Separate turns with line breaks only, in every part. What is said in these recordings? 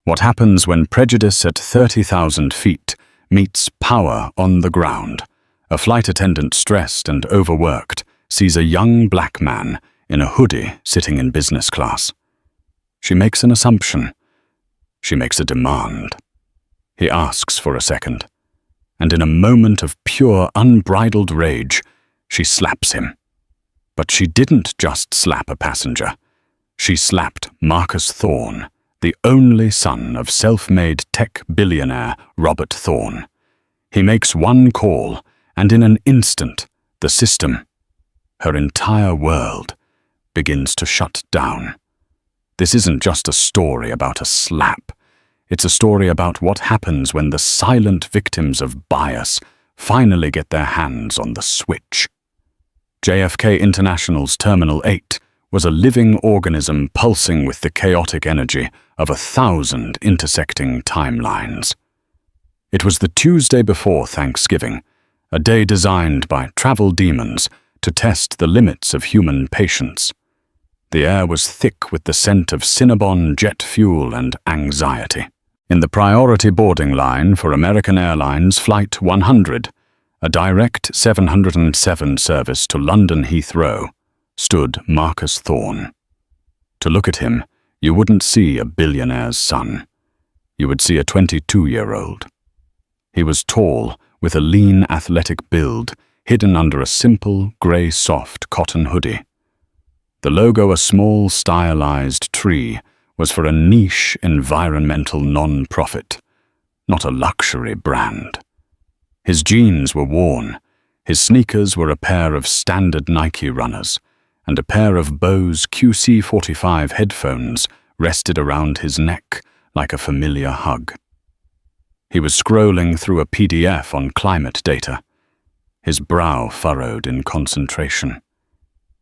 What happens when prejudice at 30,000 feet meets power on the ground? A flight attendant, stressed and overworked, sees a young black man in a hoodie sitting in business class. She makes an assumption. She makes a demand. He asks for a second, and in a moment of pure, unbridled rage, she slaps him. But she didn't just slap a passenger. She slapped Marcus Thorne, the only son of self-made tech billionaire Robert Thorne. He makes one call, and in an instant, the system, her entire world, begins to shut down. This isn't just a story about a slap. It's a story about what happens when the silent victims of bias finally get their hands on the switch. JFK International's Terminal 8 was a living organism pulsing with the chaotic energy of 1,000 intersecting timelines. It was the Tuesday before Thanksgiving, a day designed by travel demons to test the limits of human patience. The air was thick with the scent of Cinnabon, jet fuel, and anxiety. In the priority boarding line for American Airlines Flight 100, a direct 707 service to London Heathrow, stood Marcus Thorne. To look at him, you wouldn't see a billionaire's son. You would see a 22-year-old. He was tall, with a lean, athletic build, hidden under a simple, grey, soft cotton hoodie. The logo, a small, stylized tree, was for a niche environmental non-profit, not a luxury brand. His jeans were worn, his sneakers were a pair of standard Nike runners, and a pair of Bose QC45 headphones rested around his neck like a familiar hug. He was scrolling through a PDF on climate data, his brow furrowed in concentration.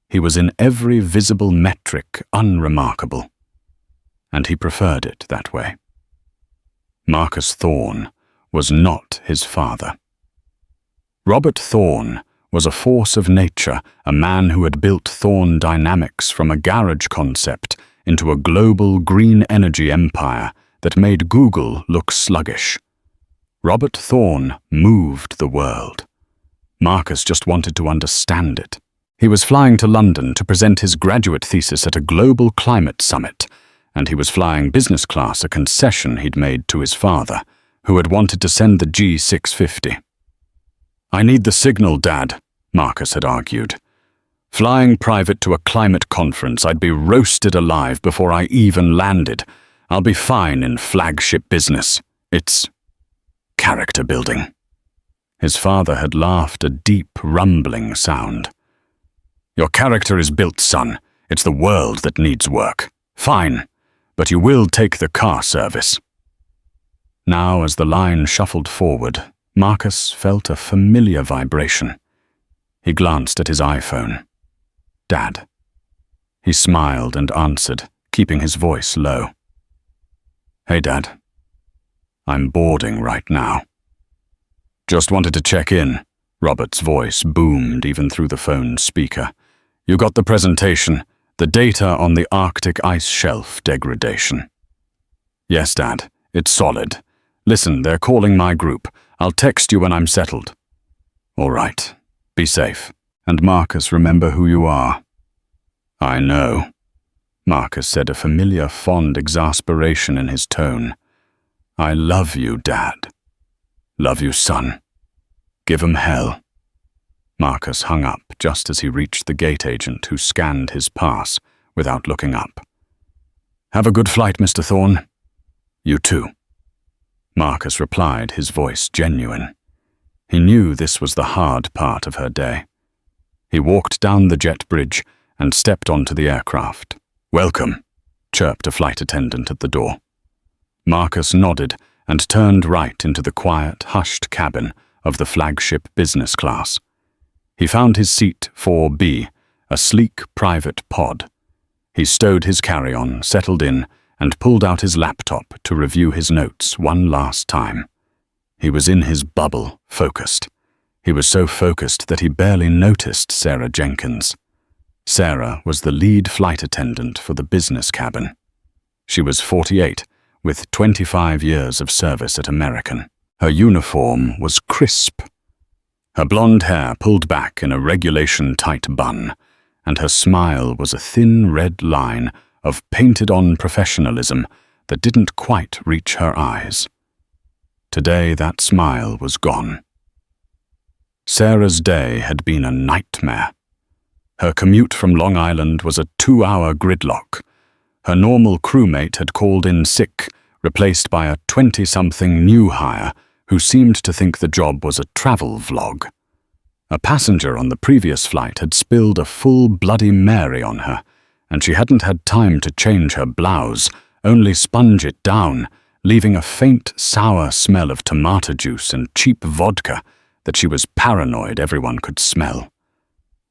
He was in every visible metric unremarkable, and he preferred it that way. Marcus Thorne was not his father. Robert Thorne was a force of nature, a man who had built Thorne Dynamics from a garage concept into a global green energy empire that made Google look sluggish. Robert Thorne moved the world. Marcus just wanted to understand it. He was flying to London to present his graduate thesis at a global climate summit, and he was flying business class, a concession he'd made to his father, who had wanted to send the G650. "I need the signal, Dad," Marcus had argued. "Flying private to a climate conference, I'd be roasted alive before I even landed. I'll be fine in flagship business. It's character building." His father had laughed a deep, rumbling sound. "Your character is built, son. It's the world that needs work. Fine, but you will take the car service." Now, as the line shuffled forward, Marcus felt a familiar vibration. He glanced at his iPhone. "Dad." He smiled and answered, keeping his voice low. "Hey, Dad. I'm boarding right now." "Just wanted to check in." Robert's voice boomed even through the phone's speaker. "You got the presentation, the data on the Arctic ice shelf degradation." "Yes, Dad. It's solid. Listen, they're calling my group. I'll text you when I'm settled." "All right. Be safe. And Marcus, remember who you are." "I know," Marcus said, a familiar, fond exasperation in his tone. "I love you, Dad. Love you, son. Give 'em hell." Marcus hung up just as he reached the gate agent, who scanned his pass without looking up. "Have a good flight, Mr. Thorne." "You too." Marcus replied, his voice genuine. He knew this was the hard part of her day. He walked down the jet bridge and stepped onto the aircraft. "Welcome," chirped a flight attendant at the door. Marcus nodded and turned right into the quiet, hushed cabin of the flagship business class. He found his seat 4B, a sleek private pod. He stowed his carry-on, settled in, and pulled out his laptop to review his notes one last time. He was in his bubble, focused. He was so focused that he barely noticed Sarah Jenkins. Sarah was the lead flight attendant for the business cabin. She was 48, with 25 years of service at American. Her uniform was crisp. Her blonde hair pulled back in a regulation-tight bun, and her smile was a thin red line of painted-on professionalism that didn't quite reach her eyes. Today that smile was gone. Sarah's day had been a nightmare. Her commute from Long Island was a 2-hour gridlock. Her normal crewmate had called in sick, replaced by a 20-something new hire who seemed to think the job was a travel vlog. A passenger on the previous flight had spilled a full Bloody Mary on her, and she hadn't had time to change her blouse, only sponge it down, leaving a faint, sour smell of tomato juice and cheap vodka that she was paranoid everyone could smell.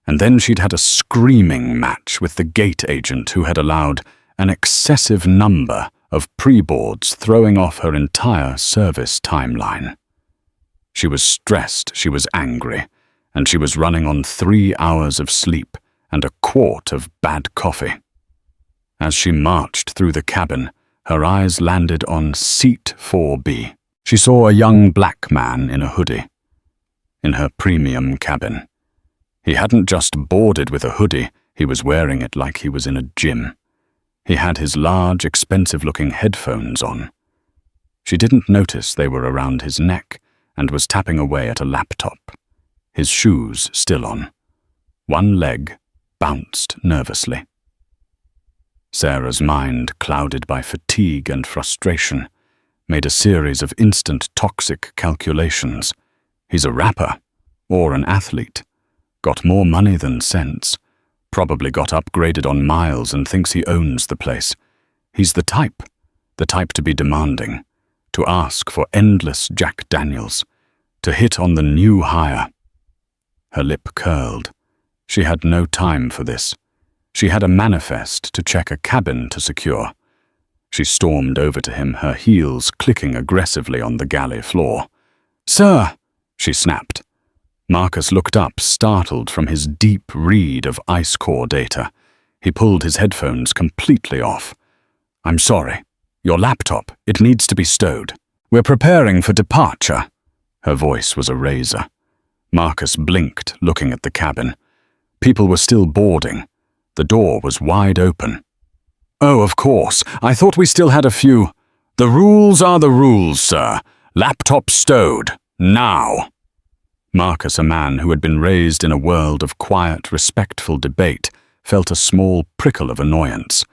And then she'd had a screaming match with the gate agent who had allowed an excessive number of pre-boards, throwing off her entire service timeline. She was stressed, she was angry, and she was running on 3 hours of sleep and a quart of bad coffee. As she marched through the cabin, her eyes landed on seat 4B. She saw a young black man in a hoodie. In her premium cabin. He hadn't just boarded with a hoodie, he was wearing it like he was in a gym. He had his large, expensive-looking headphones on. She didn't notice they were around his neck and was tapping away at a laptop, his shoes still on. One leg bounced nervously. Sarah's mind, clouded by fatigue and frustration, made a series of instant toxic calculations. He's a rapper, or an athlete, got more money than sense, probably got upgraded on miles and thinks he owns the place. He's the type to be demanding, to ask for endless Jack Daniels, to hit on the new hire. Her lip curled. She had no time for this. She had a manifest to check a cabin to secure. She stormed over to him, her heels clicking aggressively on the galley floor. "Sir!" she snapped. Marcus looked up, startled from his deep read of ice core data. He pulled his headphones completely off. "I'm sorry. Your laptop, it needs to be stowed. We're preparing for departure." Her voice was a razor. Marcus blinked, looking at the cabin. People were still boarding. The door was wide open. "Oh, of course. I thought we still had a few." "The rules are the rules, sir. Laptop stowed. Now." Marcus, a man who had been raised in a world of quiet, respectful debate, felt a small prickle of annoyance.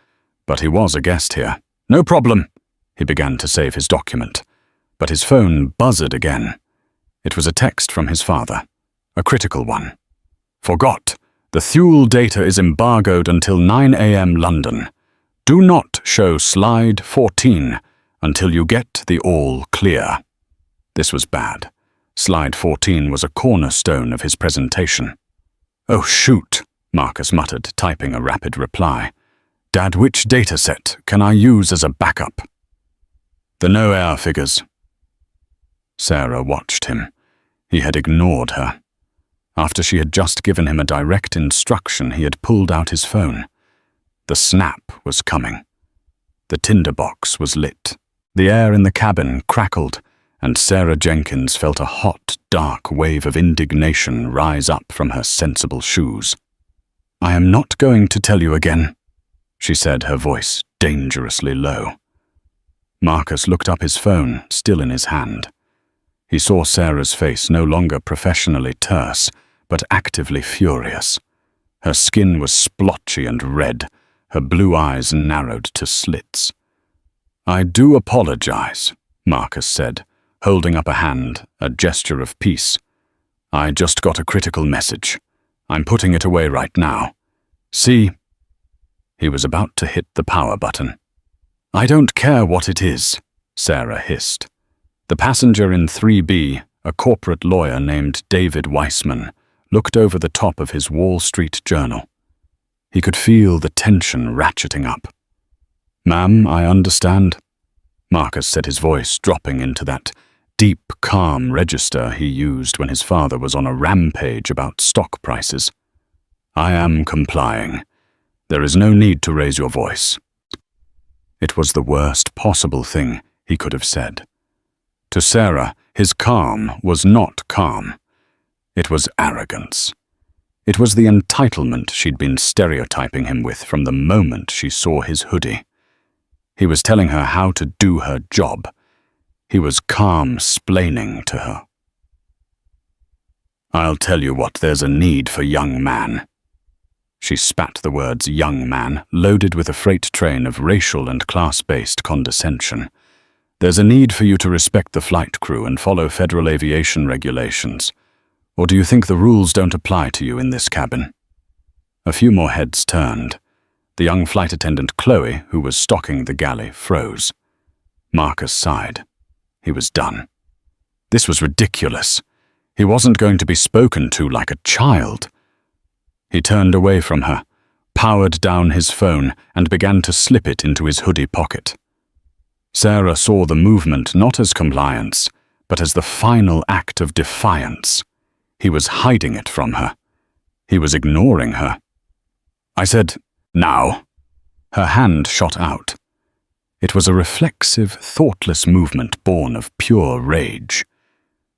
But he was a guest here. "No problem." He began to save his document. But his phone buzzed again. It was a text from his father. A critical one. "Forgot. The fuel data is embargoed until 9 a.m. London. Do not show slide 14 until you get the all clear." This was bad. Slide 14 was a cornerstone of his presentation. "Oh, shoot," Marcus muttered, typing a rapid reply. "Dad, which dataset can I use as a backup?" "The no-air figures." Sarah watched him. He had ignored her. After she had just given him a direct instruction, he had pulled out his phone. The snap was coming. The tinderbox was lit. The air in the cabin crackled, and Sarah Jenkins felt a hot, dark wave of indignation rise up from her sensible shoes. "I am not going to tell you again," she said, her voice dangerously low. Marcus looked up his phone, still in his hand. He saw Sarah's face no longer professionally terse, but actively furious. Her skin was splotchy and red, her blue eyes narrowed to slits. "I do apologize," Marcus said, holding up a hand, a gesture of peace. "I just got a critical message. I'm putting it away right now. See?" He was about to hit the power button. "I don't care what it is," Sarah hissed. The passenger in 3B, a corporate lawyer named David Weissman, looked over the top of his Wall Street Journal. He could feel the tension ratcheting up. "Ma'am, I understand," Marcus said, his voice dropping into that deep, calm register he used when his father was on a rampage about stock prices. "I am complying. There is no need to raise your voice." It was the worst possible thing he could have said. To Sarah, his calm was not calm. It was arrogance. It was the entitlement she'd been stereotyping him with from the moment she saw his hoodie. He was telling her how to do her job. He was calm-splaining to her. "I'll tell you what there's a need for, young man." She spat the words young man, loaded with a freight train of racial and class-based condescension. "There's a need for you to respect the flight crew and follow federal aviation regulations. Or do you think the rules don't apply to you in this cabin?" A few more heads turned. The young flight attendant Chloe, who was stocking the galley, froze. Marcus sighed. He was done. This was ridiculous. He wasn't going to be spoken to like a child. He turned away from her, powered down his phone, and began to slip it into his hoodie pocket. Sarah saw the movement not as compliance, but as the final act of defiance. He was hiding it from her. He was ignoring her. "I said, now." Her hand shot out. It was a reflexive, thoughtless movement born of pure rage.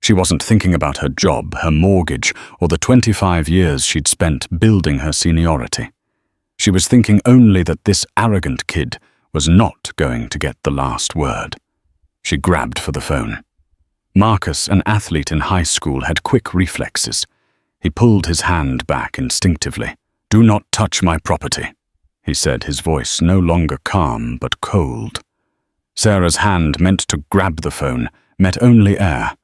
She wasn't thinking about her job, her mortgage, or the 25 years she'd spent building her seniority. She was thinking only that this arrogant kid was not going to get the last word. She grabbed for the phone. Marcus, an athlete in high school, had quick reflexes. He pulled his hand back instinctively. "Do not touch my property," he said, his voice no longer calm but cold. Sarah's hand, meant to grab the phone, met only air.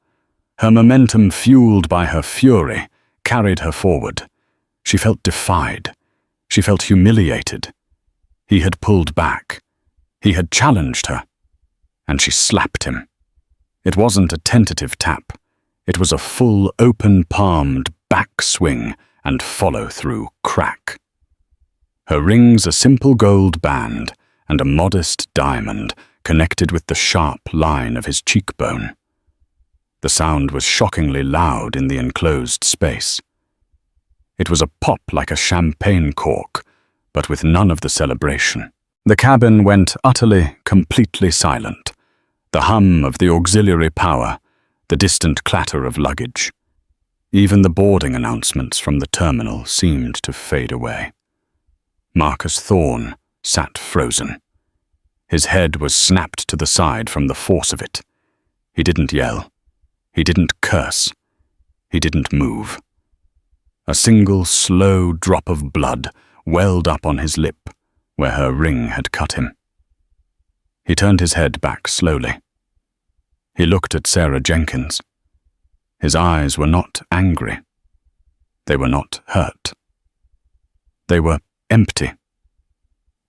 Her momentum, fueled by her fury, carried her forward. She felt defied. She felt humiliated. He had pulled back. He had challenged her. And she slapped him. It wasn't a tentative tap. It was a full, open-palmed backswing and follow-through crack. Her rings a simple gold band and a modest diamond connected with the sharp line of his cheekbone. The sound was shockingly loud in the enclosed space. It was a pop like a champagne cork, but with none of the celebration. The cabin went utterly, completely silent. The hum of the auxiliary power, the distant clatter of luggage. Even the boarding announcements from the terminal seemed to fade away. Marcus Thorne sat frozen. His head was snapped to the side from the force of it. He didn't yell. He didn't curse. He didn't move. A single slow drop of blood welled up on his lip where her ring had cut him. He turned his head back slowly. He looked at Sarah Jenkins. His eyes were not angry. They were not hurt. They were empty.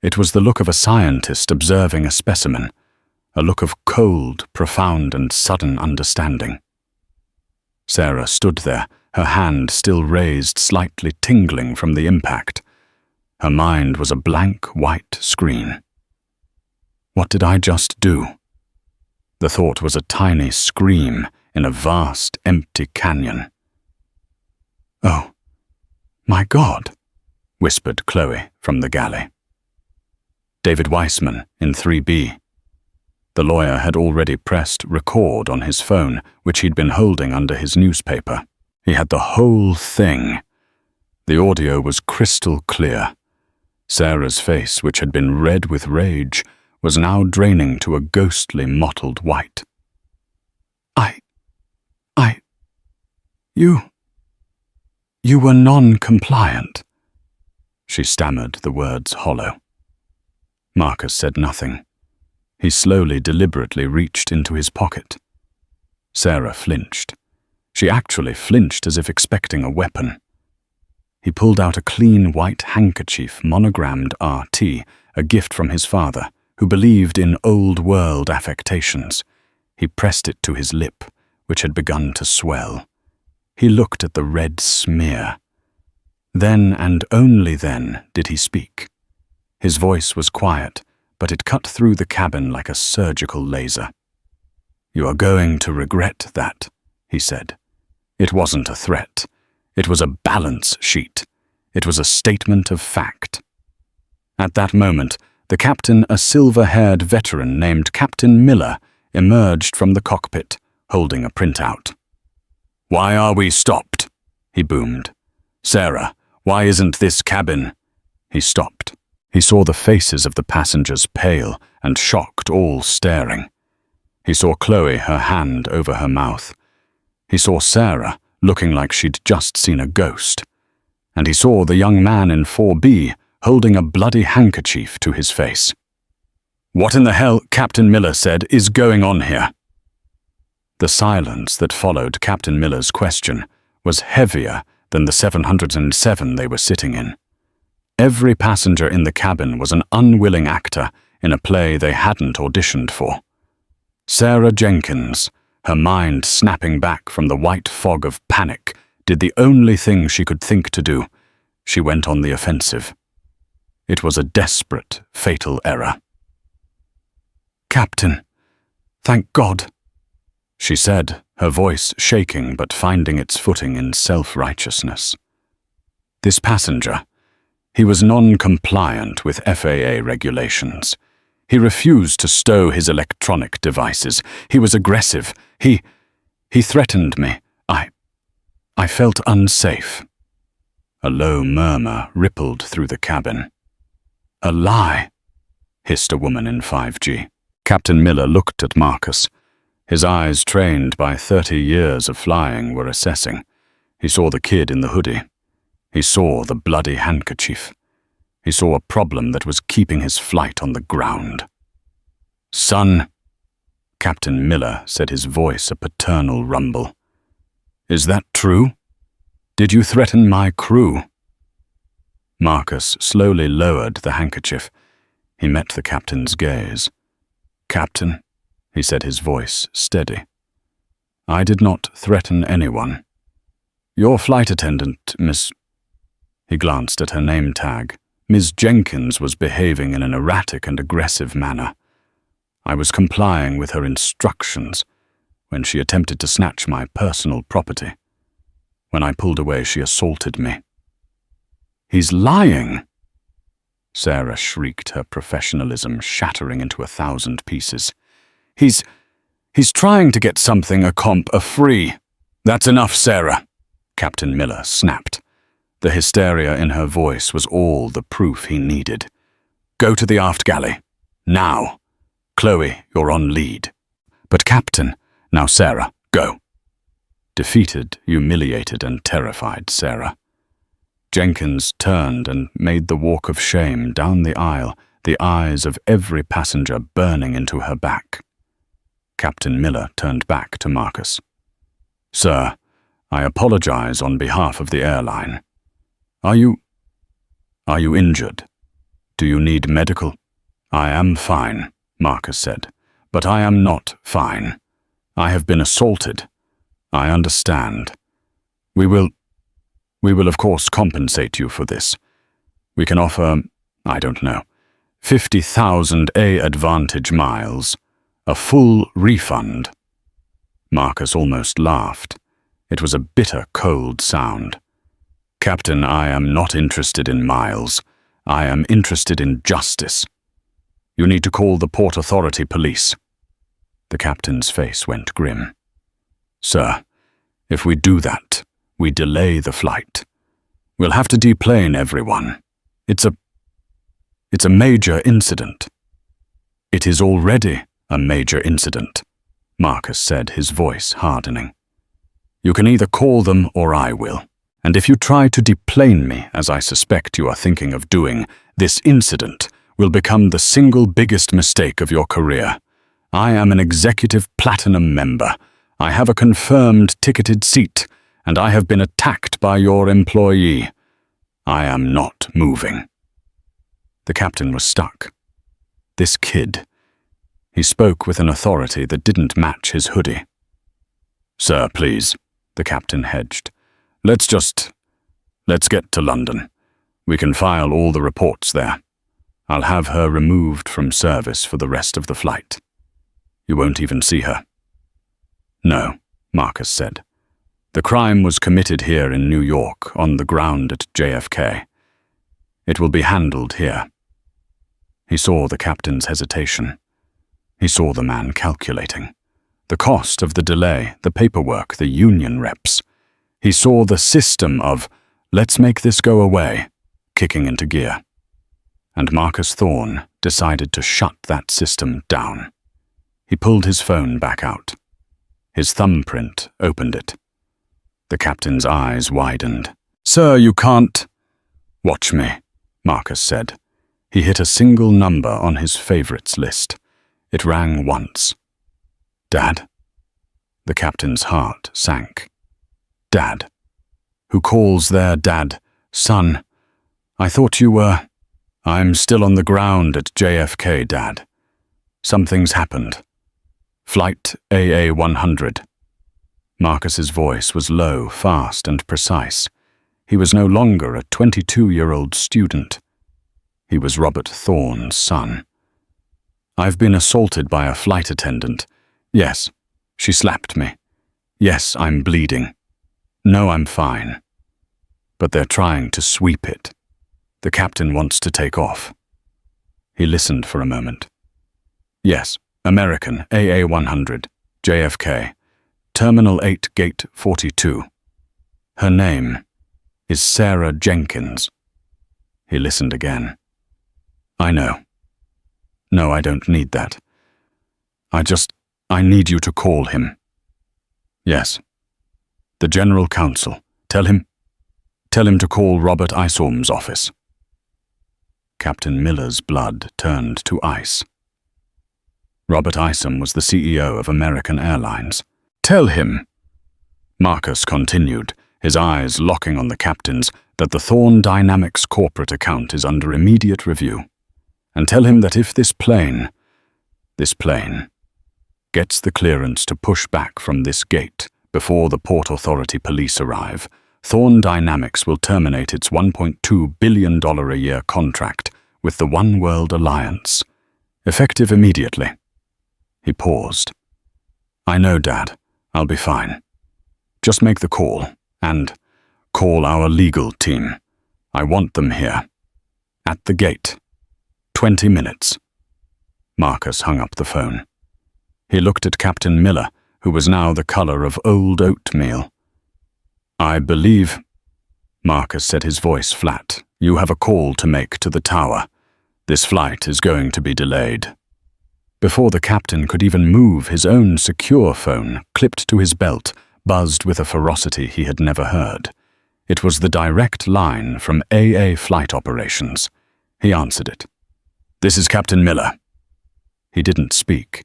It was the look of a scientist observing a specimen, a look of cold, profound, and sudden understanding. Sarah stood there, her hand still raised, slightly tingling from the impact. Her mind was a blank white screen. What did I just do? The thought was a tiny scream in a vast, empty canyon. "Oh, my God," whispered Chloe from the galley. David Weissman in 3B. The lawyer had already pressed record on his phone, which he'd been holding under his newspaper. He had the whole thing. The audio was crystal clear. Sarah's face, which had been red with rage, was now draining to a ghostly mottled white. You were non-compliant." She stammered, the words hollow. Marcus said nothing. He slowly, deliberately reached into his pocket. Sarah flinched. She actually flinched as if expecting a weapon. He pulled out a clean white handkerchief monogrammed RT, a gift from his father, who believed in old-world affectations. He pressed it to his lip, which had begun to swell. He looked at the red smear. Then and only then did he speak. His voice was quiet, but it cut through the cabin like a surgical laser. "You are going to regret that," he said. It wasn't a threat. It was a balance sheet. It was a statement of fact. At that moment, The captain, a silver-haired veteran named Captain Miller, emerged from the cockpit, holding a printout. "Why are we stopped?" he boomed. "Sarah, why isn't this cabin—" He stopped. He saw the faces of the passengers pale and shocked, all staring. He saw Chloe, her hand over her mouth. He saw Sarah, looking like she'd just seen a ghost. And he saw the young man in 4B holding a bloody handkerchief to his face. "What in the hell," Captain Miller said, "is going on here?" The silence that followed Captain Miller's question was heavier than the 707 they were sitting in. Every passenger in the cabin was an unwilling actor in a play they hadn't auditioned for. Sarah Jenkins, her mind snapping back from the white fog of panic, did the only thing she could think to do. She went on the offensive. It was a desperate, fatal error. "Captain, thank God," she said, her voice shaking but finding its footing in self-righteousness. This passenger, he was non-compliant with FAA regulations. He refused to stow his electronic devices. He was aggressive. He threatened me. I felt unsafe. A low murmur rippled through the cabin. "A lie," hissed a woman in 5G. Captain Miller looked at Marcus. His eyes, trained by 30 years of flying, were assessing. He saw the kid in the hoodie. He saw the bloody handkerchief. He saw a problem that was keeping his flight on the ground. "Son," Captain Miller said, his voice a paternal rumble. "Is that true? Did you threaten my crew?" Marcus slowly lowered the handkerchief. He met the captain's gaze. "Captain," he said, his voice steady, "I did not threaten anyone. Your flight attendant, Miss—" He glanced at her name tag. "Ms. Jenkins was behaving in an erratic and aggressive manner. I was complying with her instructions when she attempted to snatch my personal property. When I pulled away, she assaulted me." "He's lying!" Sarah shrieked, her professionalism shattering into 1,000 pieces. He's trying to get something a free." "That's enough, Sarah," Captain Miller snapped. The hysteria in her voice was all the proof he needed. "Go to the aft galley. Now. Chloe, you're on lead." "But Captain—" "Now, Sarah, go." Defeated, humiliated, and terrified Sarah. Jenkins turned and made the walk of shame down the aisle, the eyes of every passenger burning into her back. Captain Miller turned back to Marcus. "Sir, I apologize on behalf of the airline. Are you injured? Do you need medical?" "I am fine," Marcus said, "but I am not fine. I have been assaulted. I understand. We will of course compensate you for this. We can offer, I don't know, 50,000 AAdvantage miles, a full refund." Marcus almost laughed. It was a bitter, cold sound. "Captain, I am not interested in miles. I am interested in justice. You need to call the Port Authority police." The captain's face went grim. "Sir, if we do that, we delay the flight. We'll have to deplane everyone. It's a major incident." "It is already a major incident," Marcus said, his voice hardening. "You can either call them or I will. And if you try to deplane me, as I suspect you are thinking of doing, this incident will become the single biggest mistake of your career. I am an executive platinum member. I have a confirmed ticketed seat, and I have been attacked by your employee. I am not moving." The captain was stuck. This kid. He spoke with an authority that didn't match his hoodie. "Sir, please," the captain hedged. Let's get to London. We can file all the reports there. I'll have her removed from service for the rest of the flight. You won't even see her." "No," Marcus said. "The crime was committed here in New York, on the ground at JFK. It will be handled here." He saw the captain's hesitation. He saw the man calculating. The cost of the delay, the paperwork, the union reps. He saw the system of, let's make this go away, kicking into gear. And Marcus Thorne decided to shut that system down. He pulled his phone back out. His thumbprint opened it. The captain's eyes widened. "Sir, you can't—" "Watch me," Marcus said. He hit a single number on his favorites list. It rang once. "Dad?" The captain's heart sank. "Dad? Who calls their dad son? I thought you were—" "I'm still on the ground at JFK, Dad. Something's happened. Flight AA-100. Marcus's voice was low, fast, and precise. He was no longer a 22-year-old student. He was Robert Thorne's son. "I've been assaulted by a flight attendant. Yes, she slapped me. Yes, I'm bleeding. No, I'm fine. But they're trying to sweep it. The captain wants to take off." He listened for a moment. "Yes, American, AA-100, JFK, Terminal 8, Gate 42. Her name is Sarah Jenkins." He listened again. "I know. No, I don't need that. I need you to call him." "Yes. The General Counsel. Tell him to call Robert Isom's office." Captain Miller's blood turned to ice. Robert Isom was the CEO of American Airlines. "Tell him," Marcus continued, his eyes locking on the captain's, "that the Thorne Dynamics corporate account is under immediate review. And tell him that if this plane gets the clearance to push back from this gate before the Port Authority police arrive, Thorne Dynamics will terminate its $1.2 billion a year contract with the One World Alliance, effective immediately." He paused. "I know, Dad. I'll be fine. Just make the call, and call our legal team. I want them here. At the gate. 20 minutes. Marcus hung up the phone. He looked at Captain Miller, who was now the color of old oatmeal. "I believe," Marcus said, his voice flat, "you have a call to make to the tower. This flight is going to be delayed." Before the captain could even move, his own secure phone, clipped to his belt, buzzed with a ferocity he had never heard. It was the direct line from AA Flight Operations. He answered it. "This is Captain Miller." He didn't speak.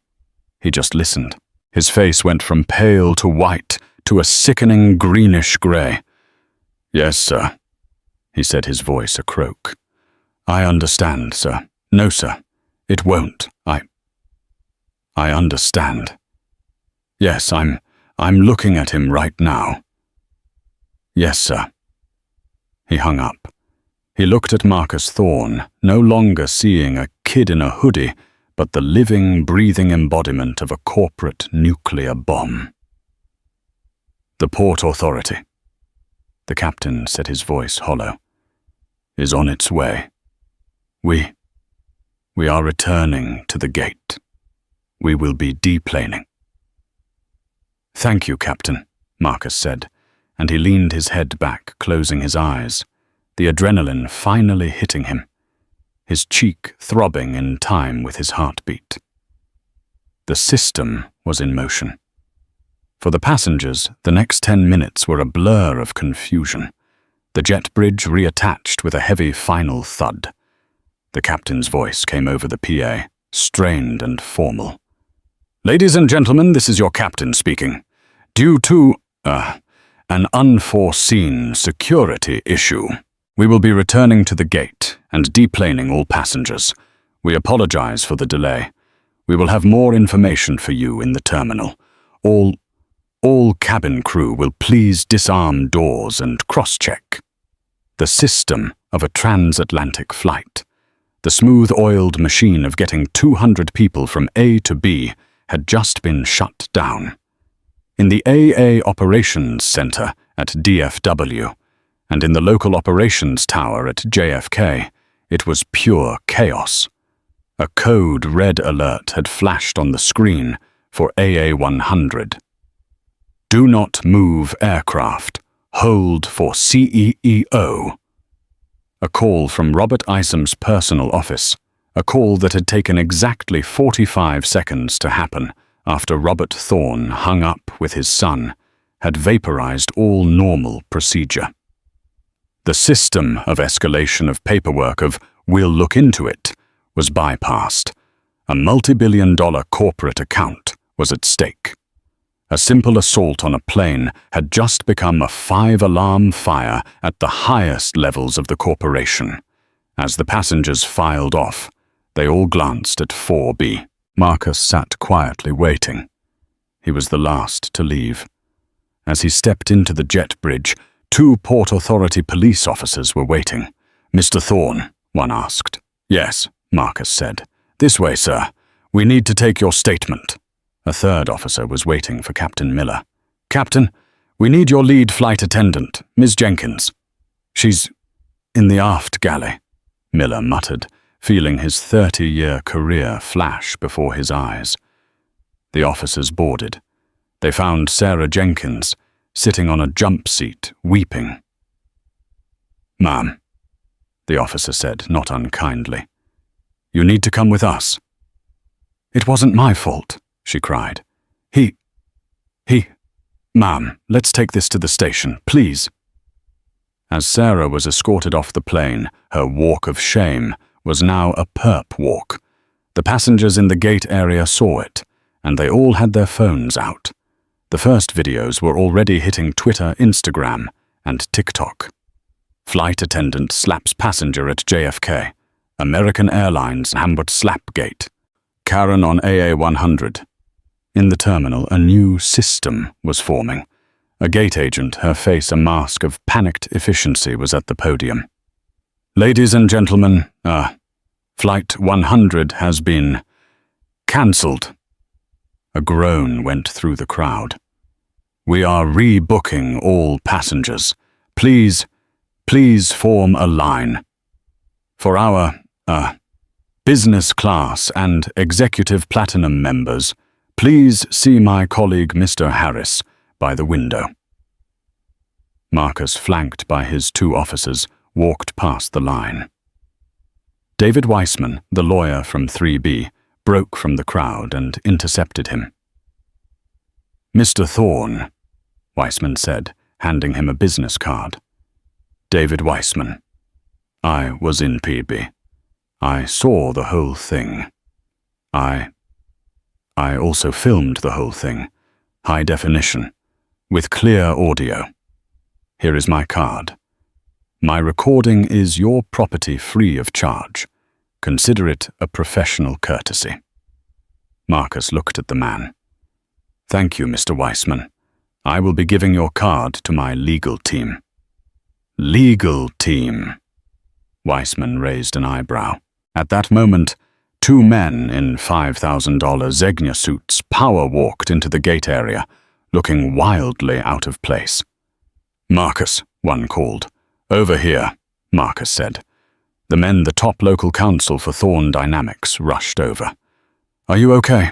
He just listened. His face went from pale to white to a sickening greenish-gray. "Yes, sir," he said, his voice a croak. "I understand, sir. No, sir. It won't. I understand. Yes, I'm looking at him right now." "Yes, sir." He hung up. He looked at Marcus Thorne, no longer seeing a kid in a hoodie, but the living, breathing embodiment of a corporate nuclear bomb. "The Port Authority," the captain said, his voice hollow, "is on its way. We are returning to the gate. We will be deplaning." "Thank you, Captain," Marcus said, and he leaned his head back, closing his eyes, the adrenaline finally hitting him, his cheek throbbing in time with his heartbeat. The system was in motion. For the passengers, the next 10 minutes were a blur of confusion. The jet bridge reattached with a heavy final thud. The captain's voice came over the PA, strained and formal. "Ladies and gentlemen, this is your captain speaking. Due to, an unforeseen security issue, we will be returning to the gate and deplaning all passengers. We apologize for the delay. We will have more information for you in the terminal. All cabin crew will please disarm doors and cross-check." The system of a transatlantic flight, the smooth-oiled machine of getting 200 people from A to B, had just been shut down. In the AA Operations Center at DFW, and in the local operations tower at JFK, it was pure chaos. A code red alert had flashed on the screen for AA-100. Do not move aircraft. Hold for CEO. A call from Robert Isom's personal office. A call that had taken exactly 45 seconds to happen after Robert Thorne hung up with his son, had vaporized all normal procedure. The system of escalation of paperwork of "we'll look into it" was bypassed. A multi-billion-dollar corporate account was at stake. A simple assault on a plane had just become a 5-alarm fire at the highest levels of the corporation. As the passengers filed off, they all glanced at 4B. Marcus sat quietly waiting. He was the last to leave. As he stepped into the jet bridge, 2 Port Authority police officers were waiting. "Mr. Thorne," one asked. "Yes," Marcus said. "This way, sir. We need to take your statement." A 3rd officer was waiting for Captain Miller. "Captain, we need your lead flight attendant, Ms. Jenkins." "She's in the aft galley," Miller muttered, feeling his 30-year career flash before his eyes. The officers boarded. They found Sarah Jenkins sitting on a jump seat, weeping. "Ma'am," the officer said, not unkindly, "you need to come with us." "It wasn't my fault," she cried. He, "Ma'am, let's take this to the station, please." As Sarah was escorted off the plane, her walk of shame was now a perp walk. The passengers in the gate area saw it, and they all had their phones out. The first videos were already hitting Twitter, Instagram, and TikTok. Flight attendant slaps passenger at JFK. American Airlines Hamburg slapgate. Karen on AA-100. In the terminal, a new system was forming. A gate agent, her face a mask of panicked efficiency, was at the podium. "Ladies and gentlemen, Flight 100 has been cancelled." A groan went through the crowd. "We are rebooking all passengers. Please form a line. For our, business class and executive platinum members, please see my colleague Mr. Harris by the window." Marcus, flanked by his 2 officers, walked past the line. David Weissman, the lawyer from 3B, broke from the crowd and intercepted him. "Mr. Thorne," Weissman said, handing him a business card. "David Weissman. I was in PB. I saw the whole thing. I also filmed the whole thing, high definition, with clear audio. Here is my card. My recording is your property free of charge. Consider it a professional courtesy." Marcus looked at the man. "Thank you, Mr. Weissman. I will be giving your card to my legal team." "Legal team?" Weissman raised an eyebrow. At that moment, 2 men in $5,000 Zegna suits power-walked into the gate area, looking wildly out of place. "Marcus," one called. "Over here," Marcus said. The men, the top local counsel for Thorne Dynamics, rushed over. "Are you okay?"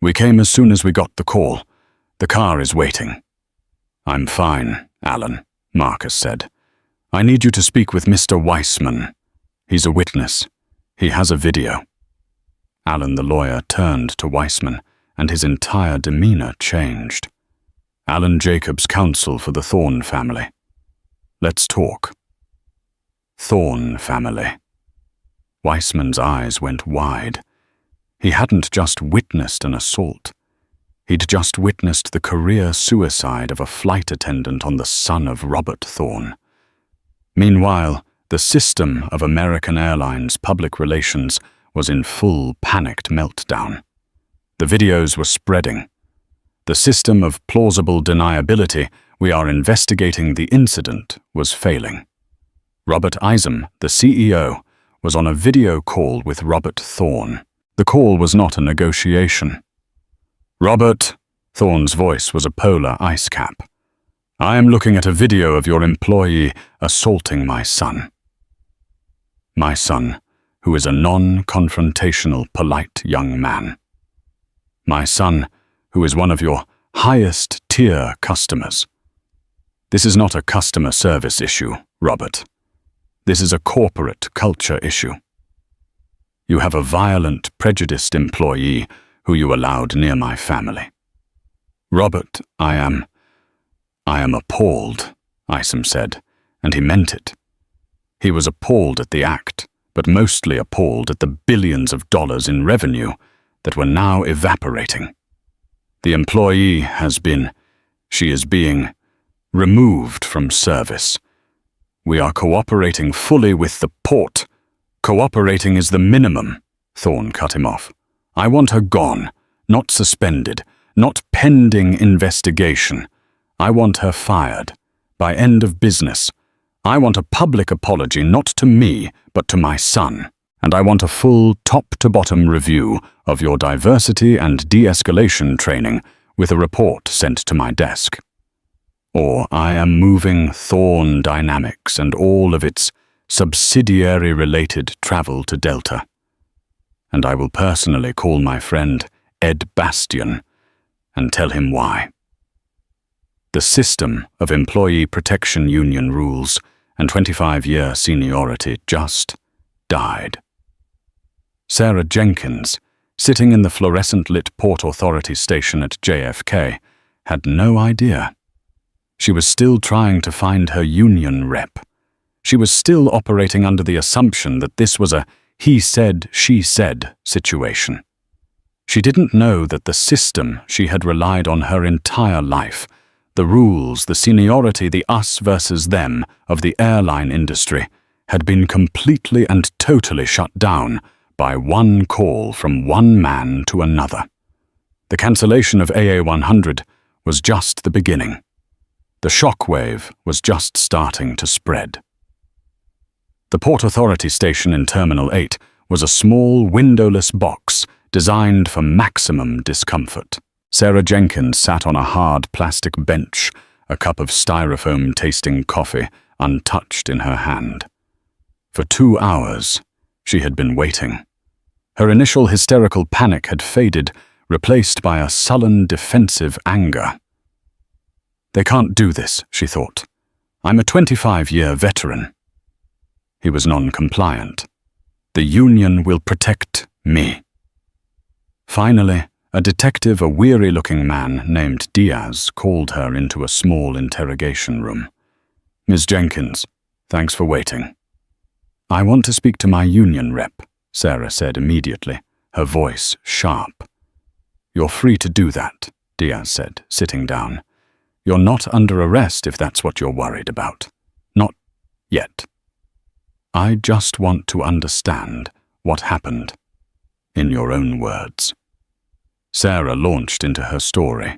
"We came as soon as we got the call. The car is waiting." "I'm fine, Alan," Marcus said. "I need you to speak with Mr. Weissman. He's a witness. He has a video." Alan, the lawyer, turned to Weissman, and his entire demeanor changed. "Alan Jacobs, counsel for the Thorne family. Let's talk." Thorne family. Weissman's eyes went wide. He hadn't just witnessed an assault. He'd just witnessed the career suicide of a flight attendant on the son of Robert Thorne. Meanwhile, the system of American Airlines public relations was in full panicked meltdown. The videos were spreading. The system of plausible deniability, "we are investigating the incident," was failing. Robert Isom, the CEO, was on a video call with Robert Thorne. The call was not a negotiation. "Robert," Thorne's voice was a polar ice cap. "I am looking at a video of your employee assaulting my son. My son, who is a non-confrontational, polite young man. My son, who is one of your highest-tier customers. This is not a customer service issue, Robert. This is a corporate culture issue. You have a violent, prejudiced employee who you allowed near my family. Robert, I am appalled, Isom said, and he meant it. He was appalled at the act, but mostly appalled at the billions of dollars in revenue that were now evaporating. The employee she is being removed from service. We are cooperating fully with the port. Cooperating is the minimum, Thorne cut him off. I want her gone, not suspended, not pending investigation. I want her fired, by end of business. I want a public apology not to me, but to my son. And I want a full top-to-bottom review of your diversity and de-escalation training with a report sent to my desk. Or I am moving Thorne Dynamics and all of its subsidiary-related travel to Delta. And I will personally call my friend Ed Bastian and tell him why. The system of employee protection union rules and 25-year seniority just died. Sarah Jenkins, sitting in the fluorescent-lit Port Authority station at JFK, had no idea. She was still trying to find her union rep. She was still operating under the assumption that this was a he said, she said situation. She didn't know that the system she had relied on her entire life, the rules, the seniority, the us versus them of the airline industry, had been completely and totally shut down by one call from one man to another. The cancellation of AA100 was just the beginning. The shockwave was just starting to spread. The Port Authority station in Terminal 8 was a small, windowless box designed for maximum discomfort. Sarah Jenkins sat on a hard plastic bench, a cup of styrofoam-tasting coffee untouched in her hand. For 2 hours, she had been waiting. Her initial hysterical panic had faded, replaced by a sullen, defensive anger. They can't do this, she thought. I'm a 25-year veteran. He was non-compliant. The union will protect me. Finally, a detective, a weary-looking man named Diaz, called her into a small interrogation room. Ms. Jenkins, thanks for waiting. I want to speak to my union rep, Sarah said immediately, her voice sharp. You're free to do that, Diaz said, sitting down. You're not under arrest if that's what you're worried about. Not yet. I just want to understand what happened, in your own words. Sarah launched into her story.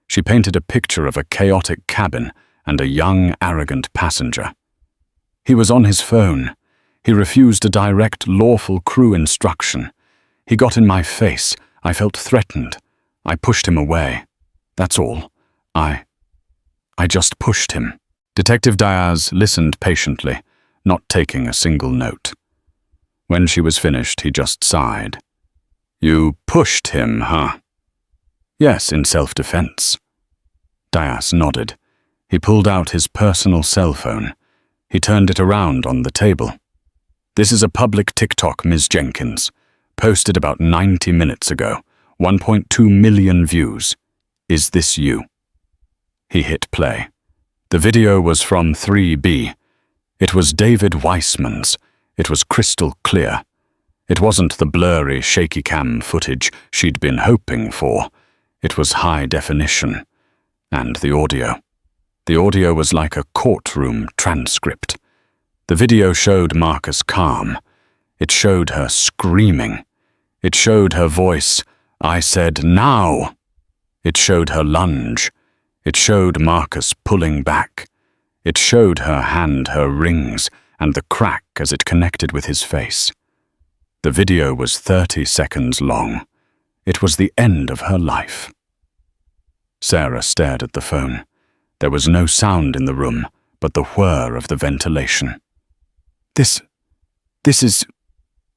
She painted a picture of a chaotic cabin and a young, arrogant passenger. He was on his phone. He refused a direct, lawful crew instruction. He got in my face. I felt threatened. I pushed him away. That's all. I just pushed him. Detective Diaz listened patiently, not taking a single note. When she was finished, he just sighed. You pushed him, huh? Yes, in self-defense. Diaz nodded. He pulled out his personal cell phone. He turned it around on the table. This is a public TikTok, Ms. Jenkins. Posted about 90 minutes ago. 1.2 million views. Is this you? He hit play. The video was from 3B. It was David Weissman's. It was crystal clear. It wasn't the blurry, shaky cam footage she'd been hoping for. It was high definition. And the audio. The audio was like a courtroom transcript. The video showed Marcus calm. It showed her screaming. It showed her voice, I said, now. It showed her lunge. It showed Marcus pulling back. It showed her hand, her rings, and the crack as it connected with his face. The video was 30 seconds long. It was the end of her life. Sarah stared at the phone. There was no sound in the room, but the whir of the ventilation. This is...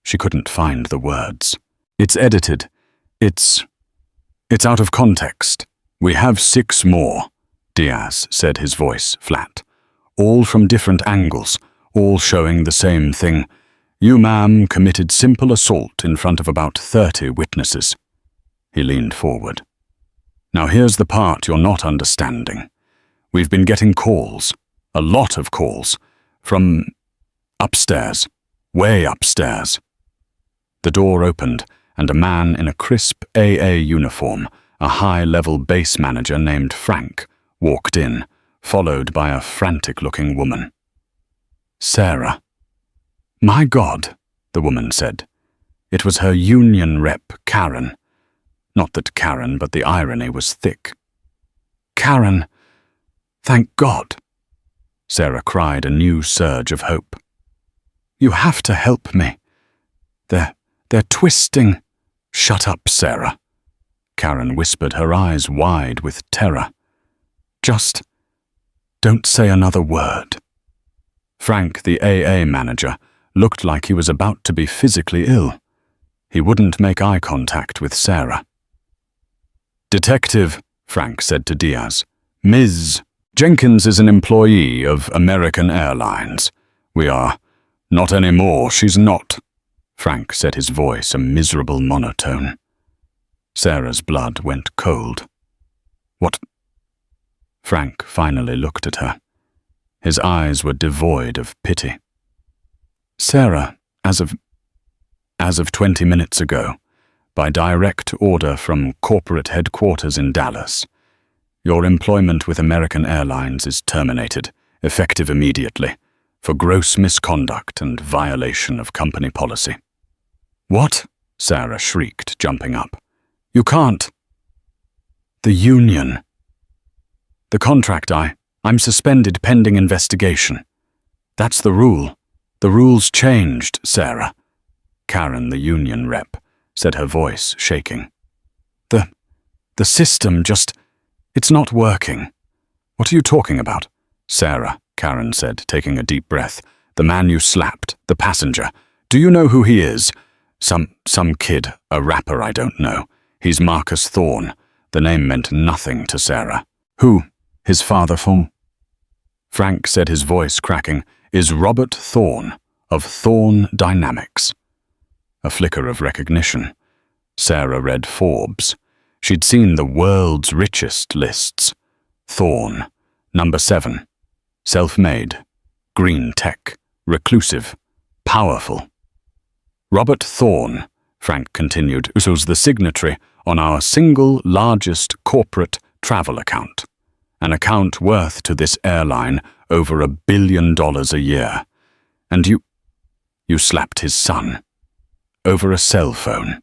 She couldn't find the words. It's edited. It's out of context. We have 6 more, Diaz said, his voice flat. All from different angles, all showing the same thing. You, ma'am, committed simple assault in front of about 30 witnesses. He leaned forward. Now here's the part you're not understanding. We've been getting calls, a lot of calls, from upstairs, way upstairs. The door opened, and a man in a crisp AA uniform, a high-level base manager named Frank, walked in, followed by a frantic-looking woman. Sarah. My God, the woman said. It was her union rep, Karen. Not that Karen, but the irony was thick. Karen, thank God. Sarah cried, a new surge of hope. You have to help me. They're twisting. Shut up, Sarah. Karen whispered, her eyes wide with terror. Just don't say another word. Frank, the AA manager, looked like he was about to be physically ill. He wouldn't make eye contact with Sarah. Detective, Frank said to Diaz. Ms. Jenkins is an employee of American Airlines. We are. Not anymore, she's not. Frank said, his voice a miserable monotone. Sarah's blood went cold. What? Frank finally looked at her. His eyes were devoid of pity. Sarah, as of 20 minutes ago, by direct order from corporate headquarters in Dallas, your employment with American Airlines is terminated, effective immediately, for gross misconduct and violation of company policy. What? Sarah shrieked, jumping up. You can't. The union. The contract, I'm suspended pending investigation. That's the rule. The rules changed, Sarah. Karen, the union rep, said, her voice shaking. The system just, it's not working. What are you talking about? Sarah, Karen said, taking a deep breath. The man you slapped, the passenger. Do you know who he is? Some kid, a rapper I don't know. He's Marcus Thorne. The name meant nothing to Sarah. Who? His father from? Frank said, his voice cracking, is Robert Thorne, of Thorne Dynamics. A flicker of recognition. Sarah read Forbes. She'd seen the world's richest lists. Thorne, number 7. Self-made, green tech, reclusive, powerful. Robert Thorne, Frank continued, was the signatory on our single largest corporate travel account, an account worth to this airline over $1 billion a year. And you slapped his son. Over a cell phone.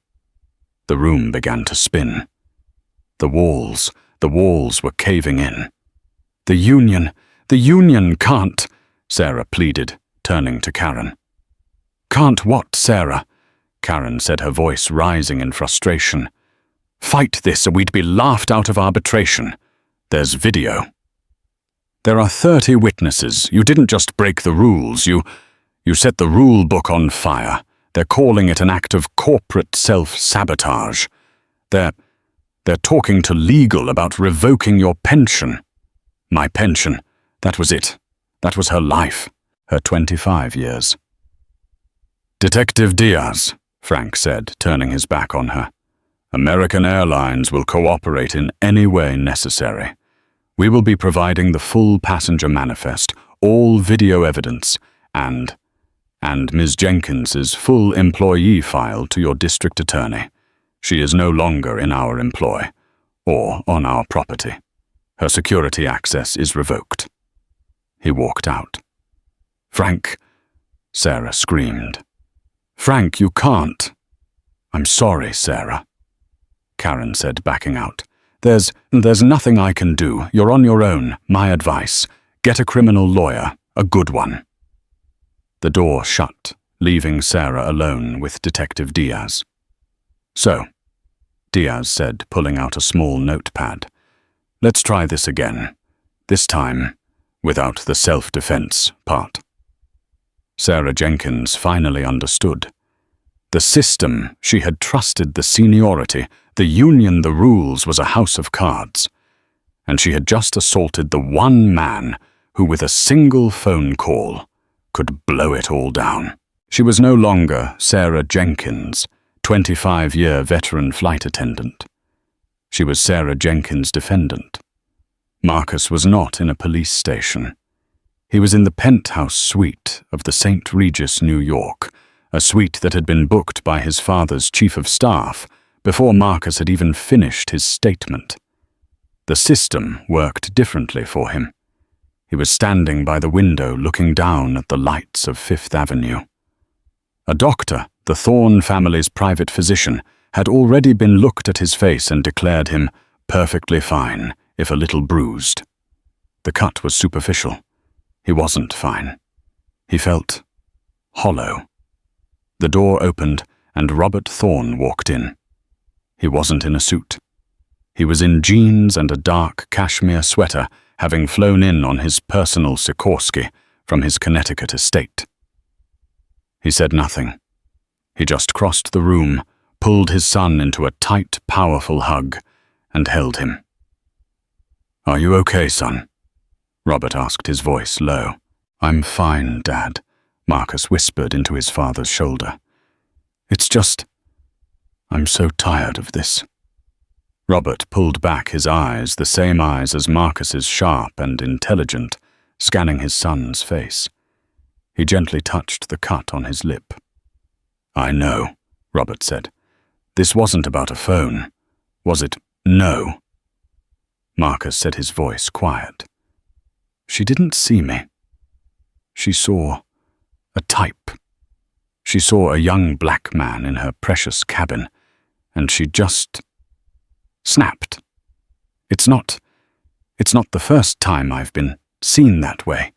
The room began to spin. The walls were caving in. The union can't, Sarah pleaded, turning to Karen. Can't what, Sarah? Karen said, her voice rising in frustration. Fight this or we'd be laughed out of arbitration. There's video. There are 30 witnesses. You didn't just break the rules, you set the rule book on fire. They're calling it an act of corporate self-sabotage. They're talking to legal about revoking your pension. My pension, that was it. That was her life, her 25 years. Detective Diaz, Frank said, turning his back on her. American Airlines will cooperate in any way necessary. We will be providing the full passenger manifest, all video evidence, and Ms. Jenkins's full employee file to your district attorney. She is no longer in our employ, or on our property. Her security access is revoked. He walked out. Frank, Sarah screamed. Frank, you can't. I'm sorry, Sarah. Karen said, backing out. There's nothing I can do. You're on your own. My advice. Get a criminal lawyer, a good one. The door shut, leaving Sarah alone with Detective Diaz. So, Diaz said, pulling out a small notepad. Let's try this again. This time, without the self-defense part. Sarah Jenkins finally understood. The system, she had trusted the seniority, the union, the rules, was a house of cards. And she had just assaulted the one man who, with a single phone call, could blow it all down. She was no longer Sarah Jenkins, 25-year veteran flight attendant. She was Sarah Jenkins' defendant. Marcus was not in a police station. He was in the penthouse suite of the St. Regis, New York, a suite that had been booked by his father's chief of staff before Marcus had even finished his statement. The system worked differently for him. He was standing by the window looking down at the lights of Fifth Avenue. A doctor, the Thorne family's private physician, had already been looked at his face and declared him perfectly fine, if a little bruised. The cut was superficial. He wasn't fine. He felt hollow. The door opened and Robert Thorne walked in. He wasn't in a suit. He was in jeans and a dark cashmere sweater, having flown in on his personal Sikorsky from his Connecticut estate. He said nothing. He just crossed the room, pulled his son into a tight, powerful hug, and held him. "Are you okay, son?" Robert asked, his voice low. "I'm fine, Dad," Marcus whispered into his father's shoulder. "It's just, I'm so tired of this." Robert pulled back his eyes, the same eyes as Marcus's, sharp and intelligent, scanning his son's face. He gently touched the cut on his lip. "I know," Robert said. "This wasn't about a phone, was it?" "No." Marcus said, his voice quiet. "She didn't see me. She saw a type. She saw a young black man in her precious cabin, and she just snapped. It's not the first time I've been seen that way,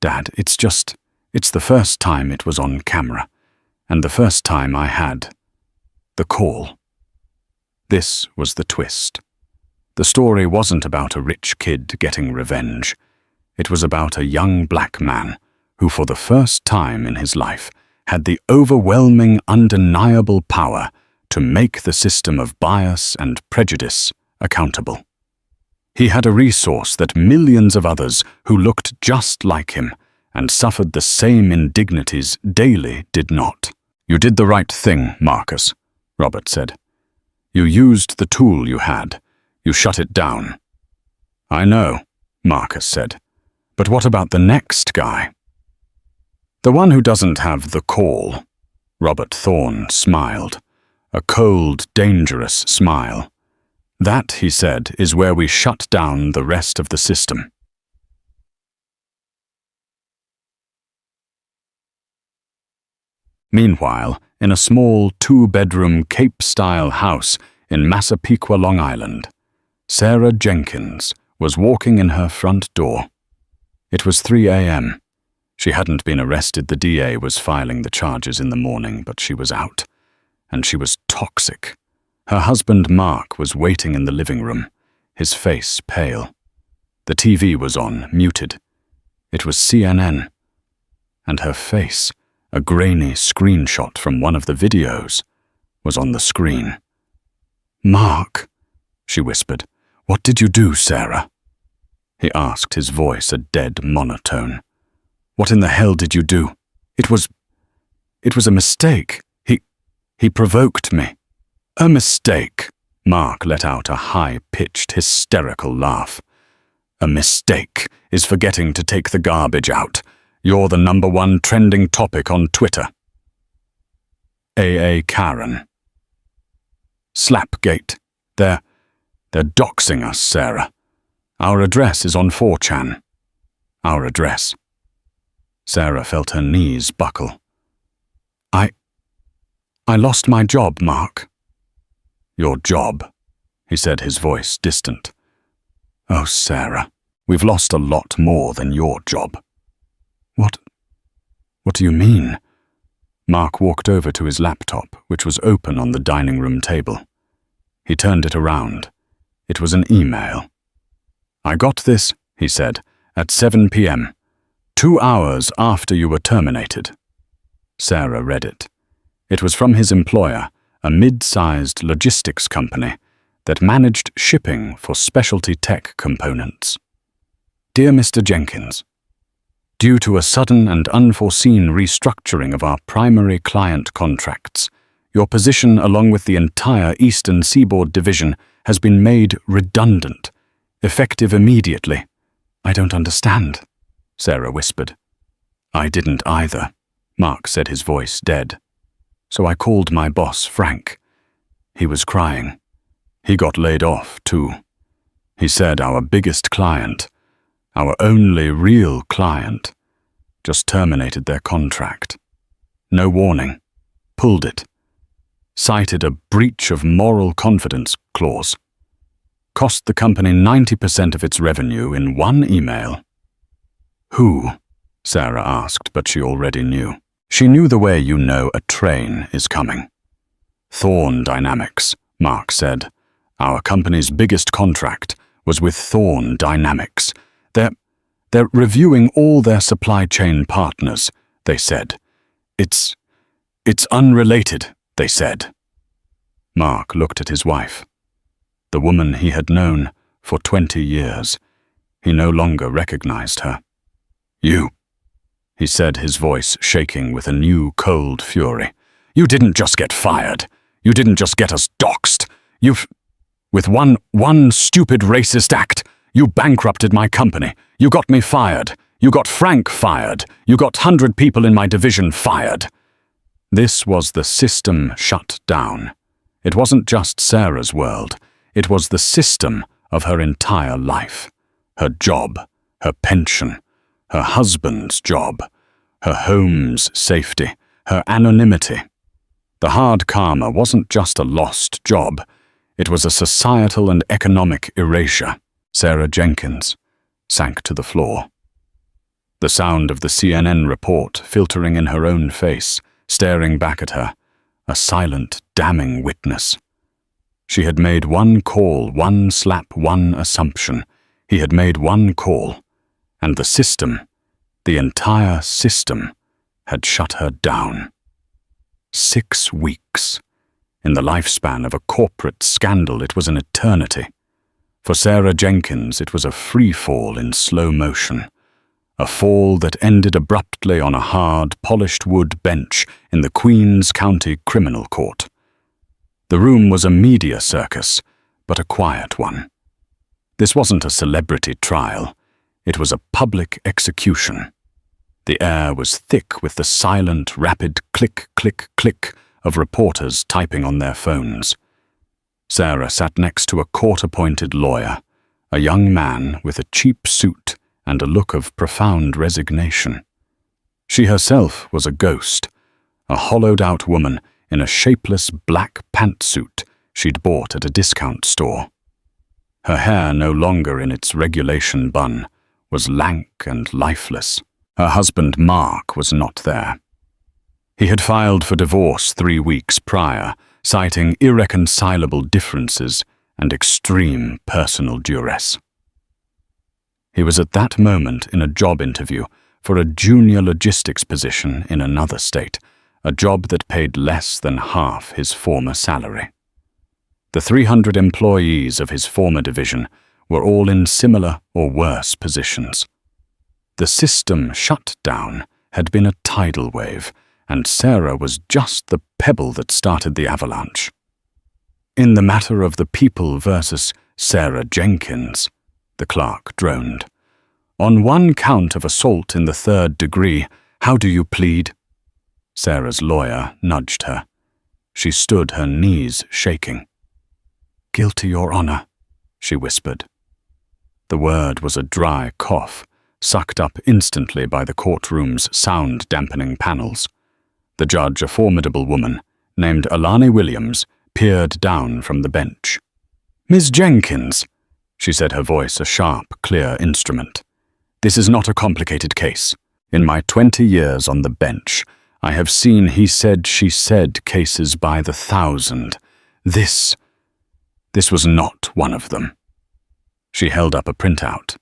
Dad. It's the first time it was on camera, and the first time I had the call." This was the twist. The story wasn't about a rich kid getting revenge. It was about a young black man who, for the first time in his life, had the overwhelming, undeniable power to make the system of bias and prejudice accountable. He had a resource that millions of others who looked just like him and suffered the same indignities daily did not. "You did the right thing, Marcus," Robert said. "You used the tool you had. You shut it down." "I know," Marcus said. "But what about the next guy?" "The one who doesn't have the call," Robert Thorne smiled, a cold, dangerous smile. "That," he said, "is where we shut down the rest of the system." Meanwhile, in a small two-bedroom Cape-style house in Massapequa, Long Island, Sarah Jenkins was walking in her front door. It was 3 a.m. She hadn't been arrested. The DA was filing the charges in the morning, but she was out. And she was toxic. Her husband, Mark, was waiting in the living room, his face pale. The TV was on, muted. It was CNN. And her face, a grainy screenshot from one of the videos, was on the screen. "Mark," she whispered. "What did you do, Sarah?" He asked, his voice a dead monotone. "What in the hell did you do?" It was a mistake. He provoked me." "A mistake?" Mark let out a high-pitched, hysterical laugh. "A mistake is forgetting to take the garbage out. You're the #1 trending topic on Twitter." AA Karen. "Slapgate. They're doxing us, Sarah. Our address is on 4chan. Our address." Sarah felt her knees buckle. I lost my job, Mark." "Your job?" he said, his voice distant. "Oh, Sarah, we've lost a lot more than your job." What do you mean?" Mark walked over to his laptop, which was open on the dining room table. He turned it around. It was an email. "I got this," he said, "at 7 p.m., 2 hours after you were terminated." Sarah read it. It was from his employer, a mid-sized logistics company that managed shipping for specialty tech components. Dear Mr. Jenkins, due to a sudden and unforeseen restructuring of our primary client contracts, your position along with the entire Eastern Seaboard Division has been made redundant, effective immediately. I don't understand, Sarah whispered. I didn't either, Mark said, his voice dead. So I called my boss, Frank. He was crying. He got laid off, too. He said our biggest client, our only real client, just terminated their contract. No warning. Pulled it. Cited a breach of moral confidence clause. Cost the company 90% of its revenue in one email. Who? Sarah asked, but she already knew. She knew the way you know a train is coming. Thorn Dynamics, Mark said. Our company's biggest contract was with Thorn Dynamics. They're reviewing all their supply chain partners, they said. It's unrelated, they said. Mark looked at his wife, the woman he had known for 20 years. He no longer recognized her. You, he said, his voice shaking with a new cold fury. You didn't just get fired. You didn't just get us doxxed. With one stupid racist act, you bankrupted my company. You got me fired. You got Frank fired. You got 100 people in my division fired. This was the system shut down. It wasn't just Sarah's world. It was the system of her entire life. Her job, her pension, her husband's job, her home's safety, her anonymity. The hard karma wasn't just a lost job. It was a societal and economic erasure. Sarah Jenkins sank to the floor. The sound of the CNN report filtering in her own face, staring back at her, a silent, damning witness. She had made one call, one slap, one assumption. He had made one call, and the system, the entire system, had shut her down. 6 weeks. In the lifespan of a corporate scandal, it was an eternity. For Sarah Jenkins, it was a free fall in slow motion. A fall that ended abruptly on a hard, polished wood bench in the Queens County Criminal Court. The room was a media circus, but a quiet one. This wasn't a celebrity trial. It was a public execution. The air was thick with the silent, rapid click, click, click of reporters typing on their phones. Sarah sat next to a court-appointed lawyer, a young man with a cheap suit and a look of profound resignation. She herself was a ghost, a hollowed-out woman in a shapeless black pantsuit she'd bought at a discount store. Her hair, no longer in its regulation bun, was lank and lifeless. Her husband, Mark, was not there. He had filed for divorce 3 weeks prior, citing irreconcilable differences and extreme personal duress. He was at that moment in a job interview for a junior logistics position in another state, a job that paid less than half his former salary. The 300 employees of his former division were all in similar or worse positions. The system shut down had been a tidal wave, and Sarah was just the pebble that started the avalanche. In the matter of the people versus Sarah Jenkins, the clerk droned. On one count of assault in the 3rd degree, how do you plead? Sarah's lawyer nudged her. She stood, her knees shaking. Guilty, Your Honor, she whispered. The word was a dry cough, sucked up instantly by the courtroom's sound-dampening panels. The judge, a formidable woman, named Alani Williams, peered down from the bench. Miss Jenkins, she said, her voice a sharp, clear instrument. This is not a complicated case. In my 20 years on the bench, I have seen he said, she said cases by the 1,000. This was not one of them. She held up a printout.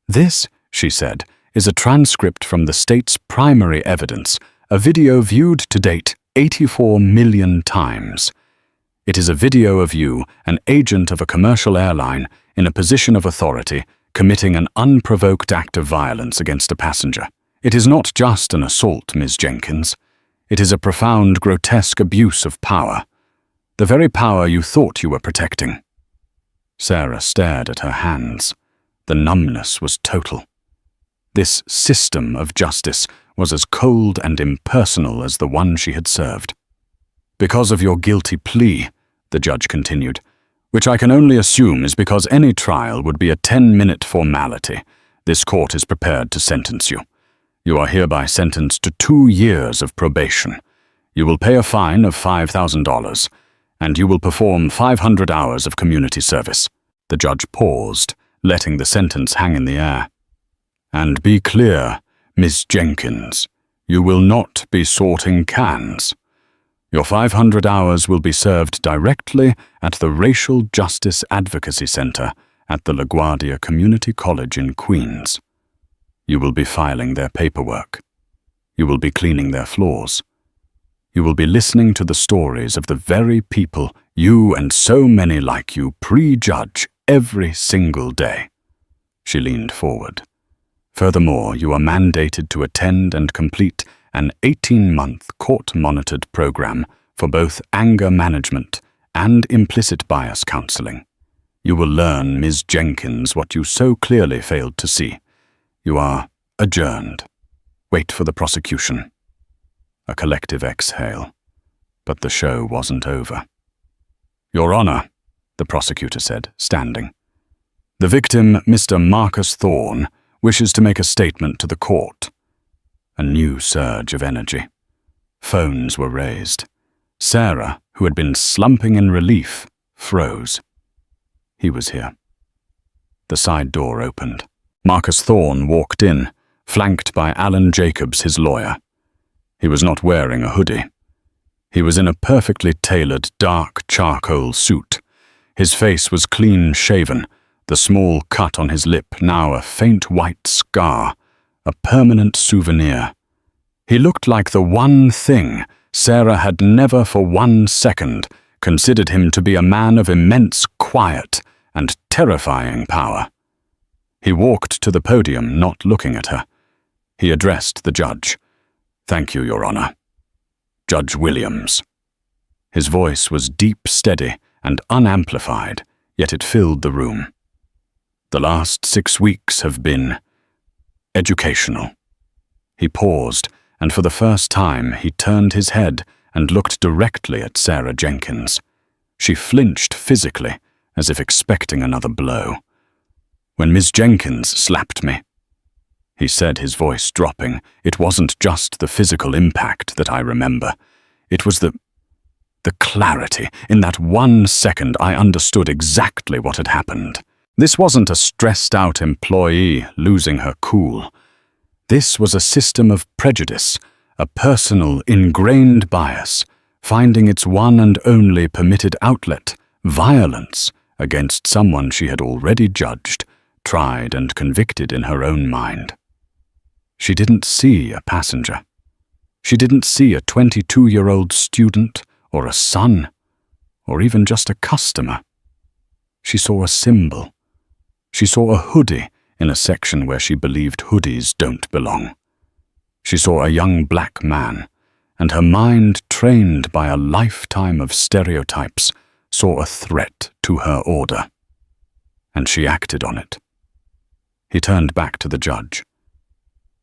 This, she said, is a transcript from the state's primary evidence, a video viewed to date 84 million times. It is a video of you, an agent of a commercial airline, in a position of authority, committing an unprovoked act of violence against a passenger. It is not just an assault, Ms. Jenkins. It is a profound, grotesque abuse of power. The very power you thought you were protecting. Sarah stared at her hands. The numbness was total. This system of justice was as cold and impersonal as the one she had served. Because of your guilty plea, the judge continued, which I can only assume is because any trial would be a 10-minute formality, this court is prepared to sentence you. You are hereby sentenced to 2 years of probation. You will pay a fine of $5,000, and you will perform 500 hours of community service. The judge paused, letting the sentence hang in the air. And be clear, Miss Jenkins, you will not be sorting cans. Your 500 hours will be served directly at the Racial Justice Advocacy Center at the LaGuardia Community College in Queens. You will be filing their paperwork. You will be cleaning their floors. You will be listening to the stories of the very people you and so many like you prejudge every single day. She leaned forward. Furthermore, you are mandated to attend and complete an 18-month court-monitored program for both anger management and implicit bias counseling. You will learn, Ms. Jenkins, what you so clearly failed to see. You are adjourned. Wait for the prosecution. A collective exhale. But the show wasn't over. Your Honor, the prosecutor said, standing. The victim, Mr. Marcus Thorne, wishes to make a statement to the court. A new surge of energy. Phones were raised. Sarah, who had been slumping in relief, froze. He was here. The side door opened. Marcus Thorne walked in, flanked by Alan Jacobs, his lawyer. He was not wearing a hoodie. He was in a perfectly tailored dark charcoal suit. His face was clean-shaven, the small cut on his lip now a faint white scar, a permanent souvenir. He looked like the one thing Sarah had never for 1 second considered him to be, a man of immense quiet and terrifying power. He walked to the podium, not looking at her. He addressed the judge. Thank you, Your Honor. Judge Williams. His voice was deep, steady, and unamplified, yet it filled the room. The last 6 weeks have been educational. He paused, and for the first time he turned his head and looked directly at Sarah Jenkins. She flinched physically, as if expecting another blow. When Miss Jenkins slapped me, he said, his voice dropping, it wasn't just the physical impact that I remember. It was the clarity. In that 1 second, I understood exactly what had happened. This wasn't a stressed-out employee losing her cool. This was a system of prejudice, a personal, ingrained bias, finding its one and only permitted outlet, violence, against someone she had already judged, tried and convicted in her own mind. She didn't see a passenger. She didn't see a 22-year-old student or a son, or even just a customer. She saw a symbol. She saw a hoodie in a section where she believed hoodies don't belong. She saw a young black man, and her mind, trained by a lifetime of stereotypes, saw a threat to her order. And she acted on it. He turned back to the judge.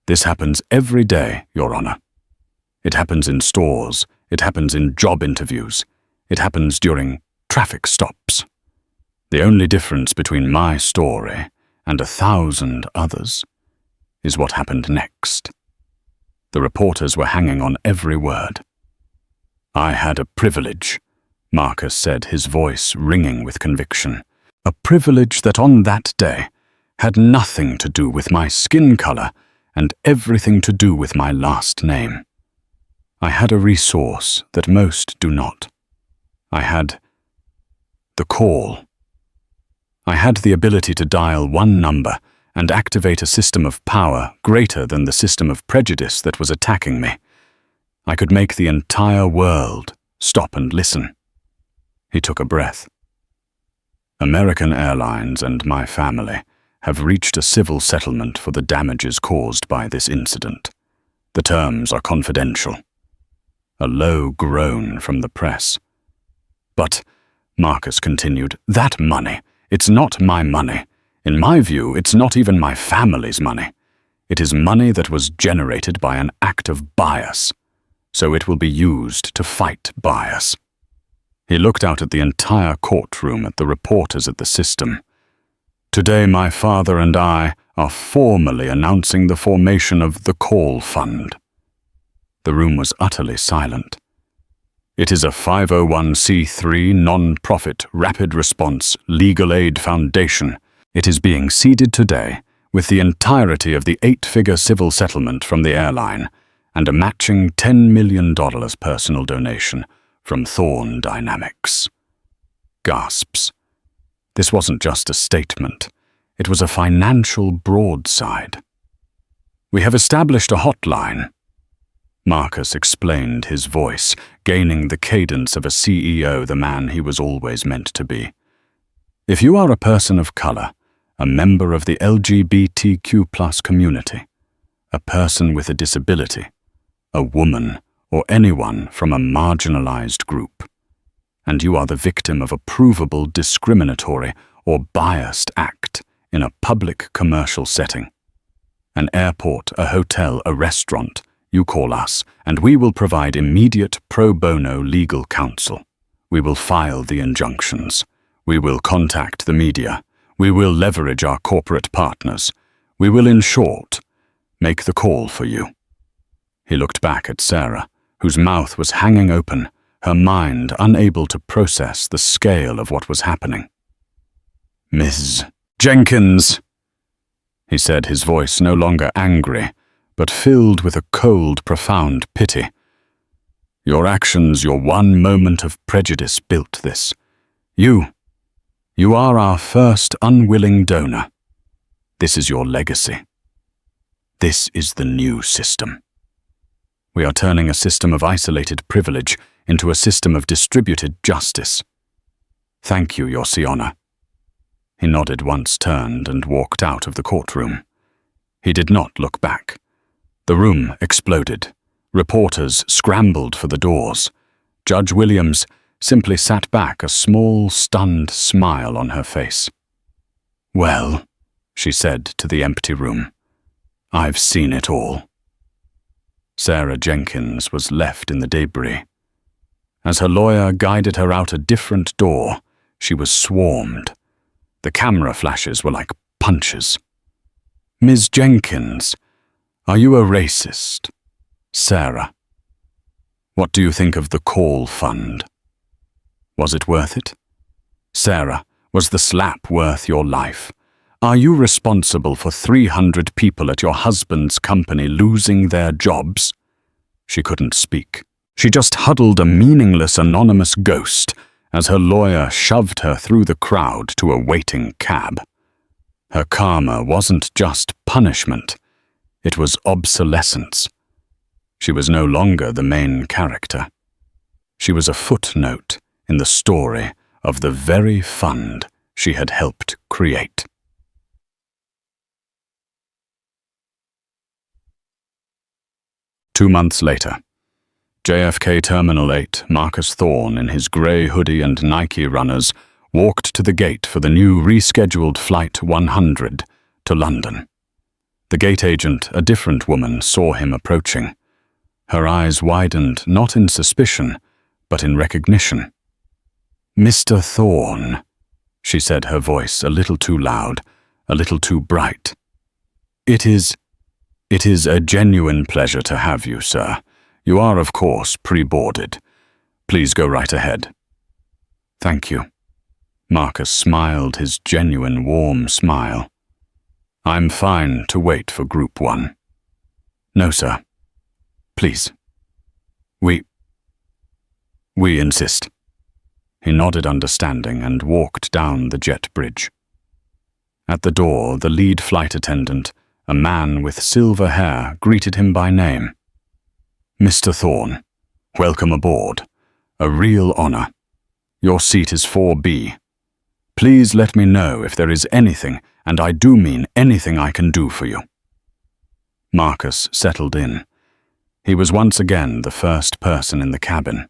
This happens every day, Your Honor. It happens in stores. It happens in job interviews. It happens during traffic stops. The only difference between my story and 1,000 others is what happened next. The reporters were hanging on every word. I had a privilege, Marcus said, his voice ringing with conviction. A privilege that on that day had nothing to do with my skin color and everything to do with my last name. I had a resource that most do not. I had the call. I had the ability to dial one number and activate a system of power greater than the system of prejudice that was attacking me. I could make the entire world stop and listen. He took a breath. American Airlines and my family have reached a civil settlement for the damages caused by this incident. The terms are confidential. A low groan from the press. But, Marcus continued, that money, it's not my money. In my view, it's not even my family's money. It is money that was generated by an act of bias, so it will be used to fight bias. He looked out at the entire courtroom, at the reporters, at the system. Today my father and I are formally announcing the formation of the Call Fund. The room was utterly silent. It is a 501c3 non-profit rapid response legal aid foundation. It is being seeded today with the entirety of the 8-figure civil settlement from the airline and a matching $10 million personal donation from Thorn Dynamics. Gasps. This wasn't just a statement. It was a financial broadside. We have established a hotline. Marcus explained, his voice gaining the cadence of a CEO, the man he was always meant to be. If you are a person of color, a member of the LGBTQ+ community, a person with a disability, a woman, or anyone from a marginalized group, and you are the victim of a provable discriminatory or biased act in a public commercial setting, an airport, a hotel, a restaurant, you call us, and we will provide immediate pro bono legal counsel. We will file the injunctions. We will contact the media. We will leverage our corporate partners. We will, in short, make the call for you. He looked back at Sarah, whose mouth was hanging open, her mind unable to process the scale of what was happening. Ms. Jenkins, he said, his voice no longer angry, but filled with a cold, profound pity. Your actions, your one moment of prejudice built this. You are our first unwilling donor. This is your legacy. This is the new system. We are turning a system of isolated privilege into a system of distributed justice. Thank you, Your Honor. He nodded once, turned, and walked out of the courtroom. He did not look back. The room exploded. Reporters scrambled for the doors. Judge Williams simply sat back, a small, stunned smile on her face. Well, she said to the empty room, I've seen it all. Sarah Jenkins was left in the debris. As her lawyer guided her out a different door, she was swarmed. The camera flashes were like punches. Ms. Jenkins, are you a racist? Sarah. What do you think of the Call Fund? Was it worth it? Sarah, was the slap worth your life? Are you responsible for 300 people at your husband's company losing their jobs? She couldn't speak. She just huddled a meaningless anonymous ghost as her lawyer shoved her through the crowd to a waiting cab. Her karma wasn't just punishment. It was obsolescence. She was no longer the main character. She was a footnote in the story of the very fund she had helped create. Two months later, JFK Terminal 8, Marcus Thorne, in his grey hoodie and Nike runners, walked to the gate for the new rescheduled Flight 100 to London. The gate agent, a different woman, saw him approaching. Her eyes widened, not in suspicion, but in recognition. Mr. Thorne, she said, her voice a little too loud, a little too bright. It is a genuine pleasure to have you, sir. You are, of course, pre-boarded. Please go right ahead. Thank you. Marcus smiled his genuine, warm smile. I'm fine to wait for Group 1. No, sir. Please. We insist. He nodded understanding and walked down the jet bridge. At the door, the lead flight attendant, a man with silver hair, greeted him by name. Mr. Thorne, welcome aboard. A real honor. Your seat is 4B. Please let me know if there is anything, and I do mean anything I can do for you. Marcus settled in. He was once again the first person in the cabin.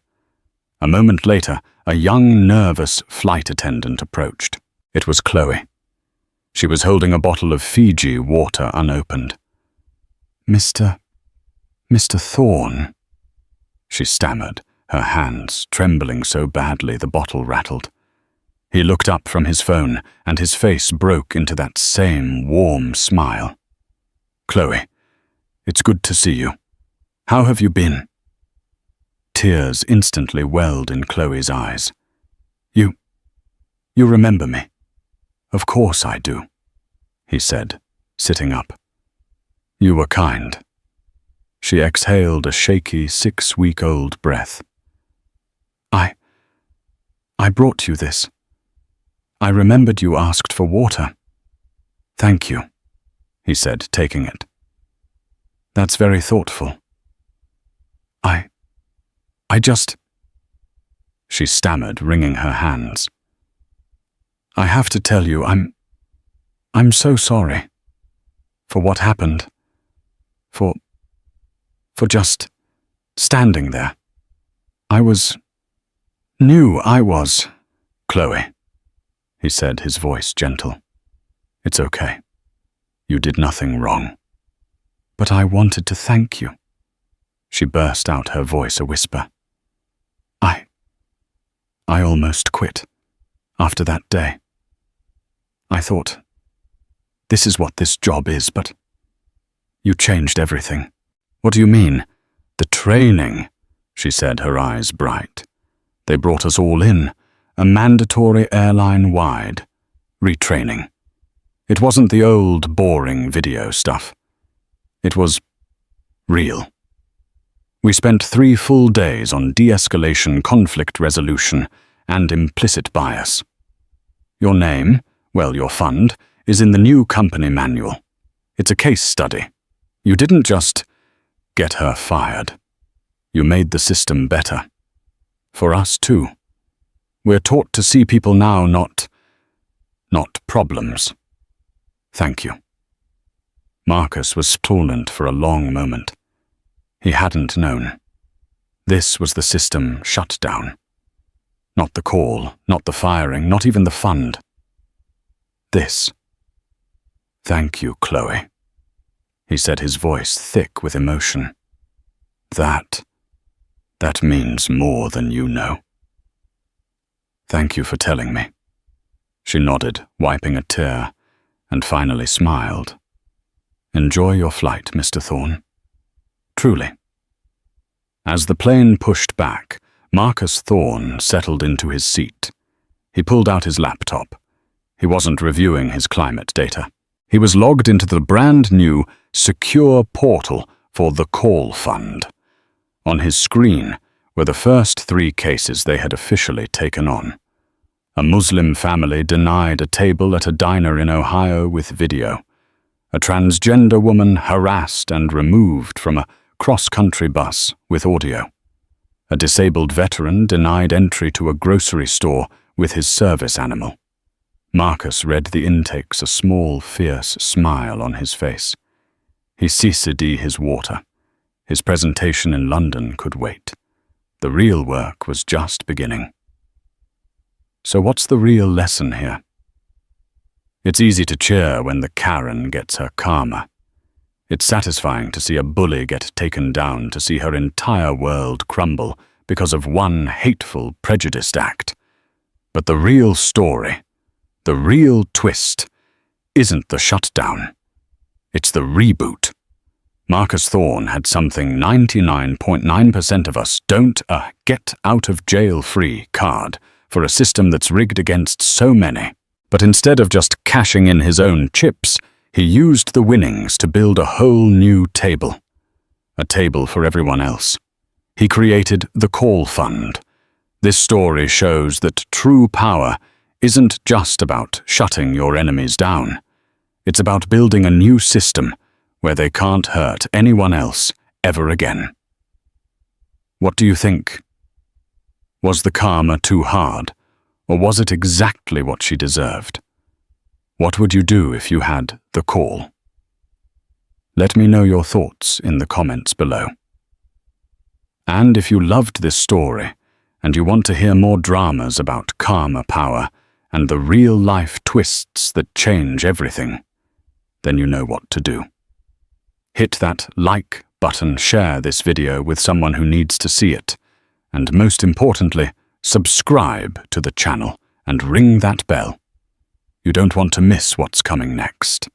A moment later, a young, nervous flight attendant approached. It was Chloe. She was holding a bottle of Fiji water unopened. Mr. Thorne, she stammered, her hands trembling so badly the bottle rattled. He looked up from his phone, and his face broke into that same warm smile. Chloe, it's good to see you. How have you been? Tears instantly welled in Chloe's eyes. You remember me? Of course I do, he said, sitting up. You were kind. She exhaled a shaky 6-week-old breath. I brought you this. I remembered you asked for water. Thank you, he said, taking it. That's very thoughtful. I just... She stammered, wringing her hands. I have to tell you, I'm so sorry. For what happened. For just standing there. Knew I was, Chloe, he said, his voice gentle. It's okay. You did nothing wrong. But I wanted to thank you. She burst out, her voice a whisper. I almost quit after that day. I thought, this is what this job is, but you changed everything. What do you mean? The training, she said, her eyes bright. They brought us all in, a mandatory airline-wide retraining. It wasn't the old, boring video stuff. It was real. We spent 3 full days on de-escalation, conflict resolution, and implicit bias. Your name, well, your fund, is in the new company manual. It's a case study. You didn't just get her fired. You made the system better. For us, too. We're taught to see people now, not problems. Thank you. Marcus was stolent for a long moment. He hadn't known. This was the system shut down. Not the call, not the firing, not even the fund. This. Thank you, Chloe, he said, his voice thick with emotion. That means more than you know. Thank you for telling me. She nodded, wiping a tear, and finally smiled. Enjoy your flight, Mr. Thorne. Truly. As the plane pushed back, Marcus Thorne settled into his seat. He pulled out his laptop. He wasn't reviewing his climate data. He was logged into the brand new, secure portal for the Call Fund. On his screen were the first 3 cases they had officially taken on. A Muslim family denied a table at a diner in Ohio with video. A transgender woman harassed and removed from a cross-country bus with audio. A disabled veteran denied entry to a grocery store with his service animal. Marcus read the intakes, a small, fierce smile on his face. He ceased his water. His presentation in London could wait. The real work was just beginning. So what's the real lesson here? It's easy to cheer when the Karen gets her karma. It's satisfying to see a bully get taken down, to see her entire world crumble because of one hateful, prejudiced act. But the real story, the real twist, isn't the shutdown. It's the reboot. Marcus Thorne had something 99.9% of us don't get-out-of-jail-free card for a system that's rigged against so many. But instead of just cashing in his own chips, he used the winnings to build a whole new table. A table for everyone else. He created the Call Fund. This story shows that true power isn't just about shutting your enemies down. It's about building a new system where they can't hurt anyone else ever again. What do you think? Was the karma too hard, or was it exactly what she deserved? What would you do if you had the call? Let me know your thoughts in the comments below. And if you loved this story, and you want to hear more dramas about karma power and the real-life twists that change everything, then you know what to do. Hit that like button, share this video with someone who needs to see it, and most importantly, subscribe to the channel and ring that bell. You don't want to miss what's coming next.